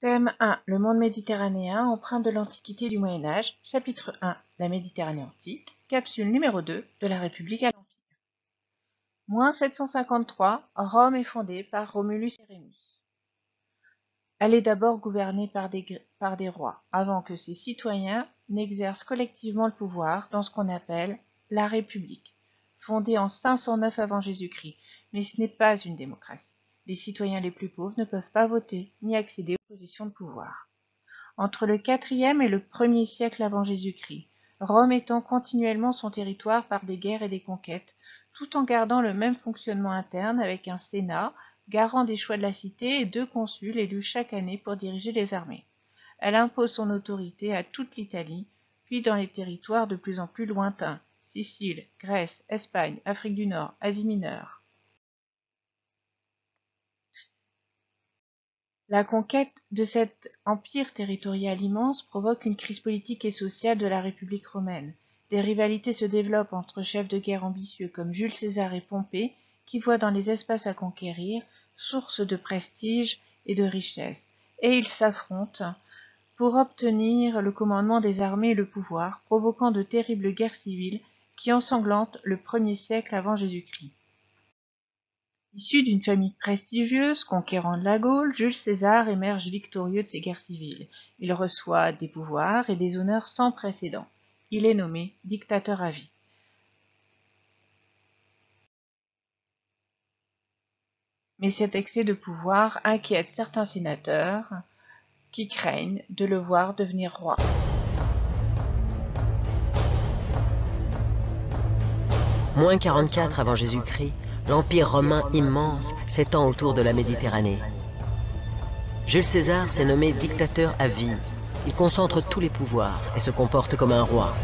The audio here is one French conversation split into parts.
Thème 1. Le monde méditerranéen, empreinte de l'Antiquité et du Moyen Âge. Chapitre 1. La Méditerranée antique. Capsule numéro 2 de la République à l'Empire. Moins 753, Rome est fondée par Romulus et Rémus. Elle est d'abord gouvernée par des rois, avant que ses citoyens n'exercent collectivement le pouvoir dans ce qu'on appelle la République, fondée en 509 avant Jésus-Christ. Mais ce n'est pas une démocratie. Les citoyens les plus pauvres ne peuvent pas voter ni accéder aux positions de pouvoir. Entre le quatrième et le 1er siècle avant Jésus-Christ, Rome étend continuellement son territoire par des guerres et des conquêtes, tout en gardant le même fonctionnement interne avec un sénat, garant des choix de la cité et 2 consuls élus chaque année pour diriger les armées. Elle impose son autorité à toute l'Italie, puis dans les territoires de plus en plus lointains, Sicile, Grèce, Espagne, Afrique du Nord, Asie mineure. La conquête de cet empire territorial immense provoque une crise politique et sociale de la République romaine. Des rivalités se développent entre chefs de guerre ambitieux comme Jules César et Pompée, qui voient dans les espaces à conquérir source de prestige et de richesse, et ils s'affrontent pour obtenir le commandement des armées et le pouvoir, provoquant de terribles guerres civiles qui ensanglantent le 1er siècle avant Jésus-Christ. Issu d'une famille prestigieuse, conquérant de la Gaule, Jules César émerge victorieux de ces guerres civiles. Il reçoit des pouvoirs et des honneurs sans précédent. Il est nommé dictateur à vie. Mais cet excès de pouvoir inquiète certains sénateurs qui craignent de le voir devenir roi. Moins 44 avant Jésus-Christ, l'Empire romain immense s'étend autour de la Méditerranée. Jules César s'est nommé dictateur à vie. Il concentre tous les pouvoirs et se comporte comme un roi.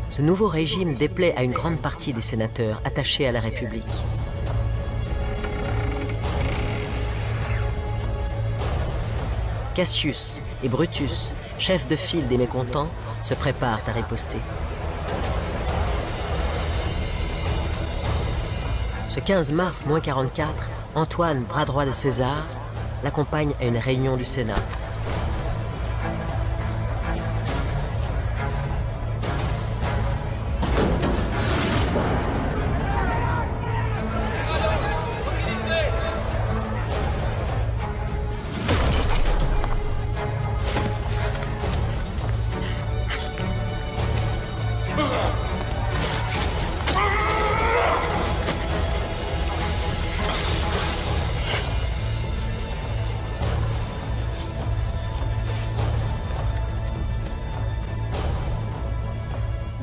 Ce nouveau régime déplaît à une grande partie des sénateurs attachés à la République. Cassius et Brutus, chefs de file des mécontents, se préparent à riposter. Ce 15 mars, moins 44, Antoine, bras droit de César, l'accompagne à une réunion du Sénat.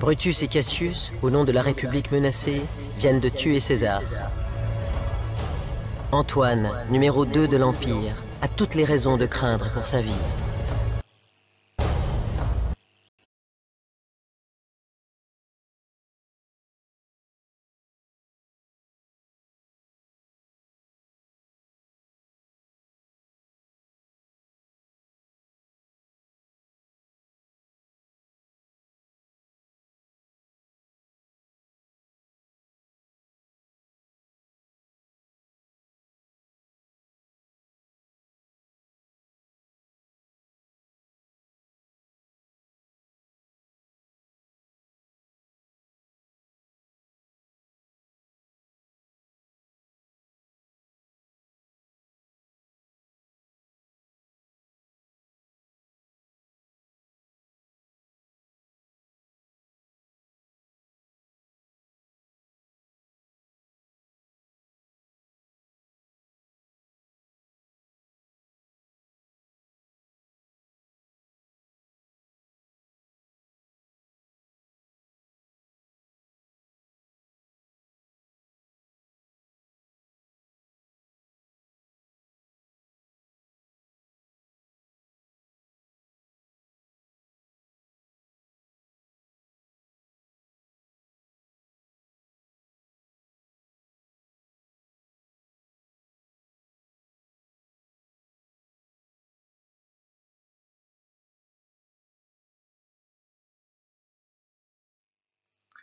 Brutus et Cassius, au nom de la République menacée, viennent de tuer César. Antoine, numéro 2 de l'Empire, a toutes les raisons de craindre pour sa vie.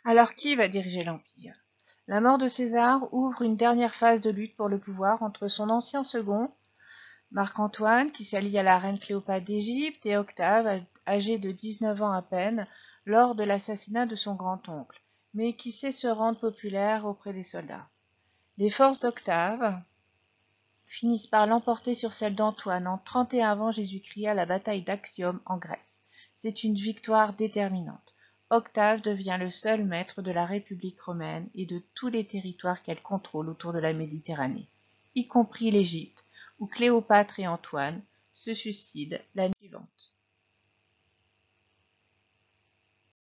Alors qui va diriger l'Empire? La mort de César ouvre une dernière phase de lutte pour le pouvoir entre son ancien second, Marc-Antoine, qui s'allie à la reine Cléopâtre d'Égypte, et Octave, âgé de 19 ans à peine, lors de l'assassinat de son grand-oncle, mais qui sait se rendre populaire auprès des soldats. Les forces d'Octave finissent par l'emporter sur celles d'Antoine en 31 avant Jésus-Christ à la bataille d'Actium en Grèce. C'est une victoire déterminante. Octave devient le seul maître de la République romaine et de tous les territoires qu'elle contrôle autour de la Méditerranée, y compris l'Égypte, où Cléopâtre et Antoine se suicident l'année suivante.